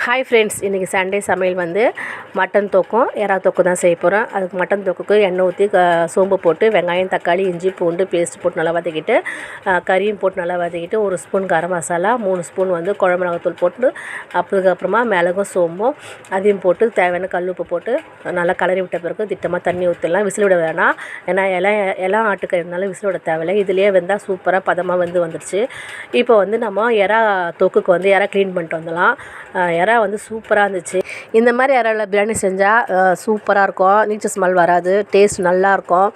Hi friends, இன்றைக்கி Sunday சமையல் வந்து மட்டன் தொக்கும் எறா தொக்கு தான் செய்ய போகிறோம். அதுக்கு மட்டன் தொக்குக்கு எண்ணெய் ஊற்றி சோம்பு போட்டு வெங்காயம் தக்காளி இஞ்சி பூண்டு பேஸ்ட் போட்டு நல்லா வதக்கிட்டு கறியும் போட்டு நல்லா வதக்கிட்டு 1 ஸ்பூன் கரம் மசாலா 3 ஸ்பூன் வந்து குழம்பு மிளகாத்தூள் போட்டு அதுக்கப்புறமா மிளகும் சோம்பும் அதையும் போட்டு தேவையான கல் உப்பு போட்டு நல்லா கலரி விட்ட பிறகு திட்டமாக தண்ணி ஊற்றிடலாம். விசில் விட வேணாம், ஏன்னா எல்லாம் ஆட்டுக்கறினால விசில் விட தேவையில்லை. இதுலேயே வெந்தால் சூப்பராக பதமாக வந்துடுச்சு. இப்போ வந்து நம்ம எறா தொக்குக்கு வந்து எறா க்ளீன் பண்ணிட்டு வந்துடலாம். எறா வந்து சூப்பராக இருந்துச்சு. இந்த மாதிரி எறாவில் பிரியாணி செஞ்சால் சூப்பராக இருக்கும். நீச்சல் ஸ்மெல் வராது, டேஸ்ட் நல்லாயிருக்கும்.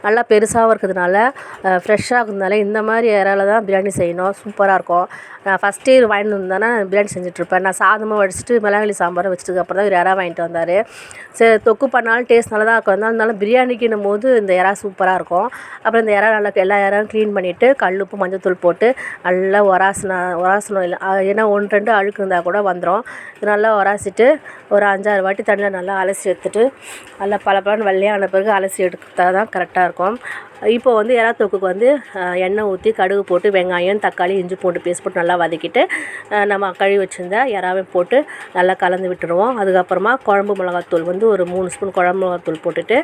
நல்லா பெருசாகவும் இருக்கிறதுனால ஃப்ரெஷ்ஷாக இருக்கிறதுனால இந்த மாதிரி எறாவில் தான் பிரியாணி செய்யணும், சூப்பராக இருக்கும். நான் ஃபஸ்ட்டே வாங்கிட்டு வந்தானே பிரியாணி செஞ்சிட்ருப்பேன். நான் சாதமாக வடிச்சிட்டு மிளகாய் சாம்பாரை வச்சதுக்கப்புறம் தான் எறா வாங்கிட்டு வந்தார். சரி, தொக்கு பண்ணாலும் டேஸ்ட் நல்லா தான் இருக்கும். இருந்தாலும் பிரியாணிக்குன்னும் போது இந்த எறா சூப்பராக இருக்கும். அப்புறம் இந்த எறா நல்லா எல்லா எறாவும் க்ளீன் பண்ணிவிட்டு கல் உப்பு மஞ்சள் போட்டு நல்லா உராசனம் இல்லை, ஏன்னா 1-2 அழுக்கு இருந்தால் கூட வந்துடும். நல்லா உராசிட்டு ஒரு 5-6 வாட்டி தண்ணியில் நல்லா அலசி எடுத்துகிட்டு நல்லா பளபளன்னு வெள்ளையான பிறகு அலசி எடுத்தா தான் கரெக்டாக இருக்கும். இப்போ வந்து எறா தொக்குக்கு வந்து எண்ணெய் ஊற்றி கடுகு போட்டு வெங்காயம் தக்காளி இஞ்சி பூண்டு பேஸ்ட் போட்டு நல்லா வதக்கிட்டு நம்ம கழுவி வச்சுருந்தா எறாவையும் போட்டு நல்லா கலந்து விட்டுருவோம். அதுக்கப்புறமா குழம்பு மிளகாத்தூள் வந்து ஒரு 3 ஸ்பூன் குழம்பு மிளகாத்தூள் போட்டுட்டு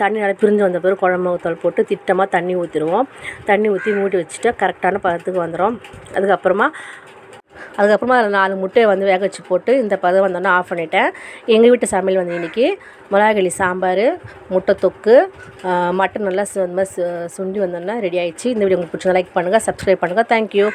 தண்ணி நல்லா பிரிஞ்சு வந்த பிறகு குழம்பு மிளகாத்தூள் போட்டு திட்டமாக தண்ணி ஊற்றிடுவோம். தண்ணி ஊற்றி மூடி வச்சுட்டு கரெக்டான பதத்துக்கு வந்துடும். அதுக்கப்புறமா அதில் 4 முட்டையை வந்து வேக வச்சு போட்டு இந்த பதம் வந்தோன்னே ஆஃப் பண்ணிட்டேன். எங்கள் வீட்டு சமையல் வந்து இன்றைக்கி மிளகாய் சாம்பார், முட்டை தொக்கு, மட்டன் நல்லா சுண்டி வந்தோன்னா ரெடி ஆகிடுச்சு. இந்த வீடியோ உங்களுக்கு பிடிச்சதை லைக் பண்ணுங்கள், சப்ஸ்கிரைப் பண்ணுங்கள். தேங்க்யூ.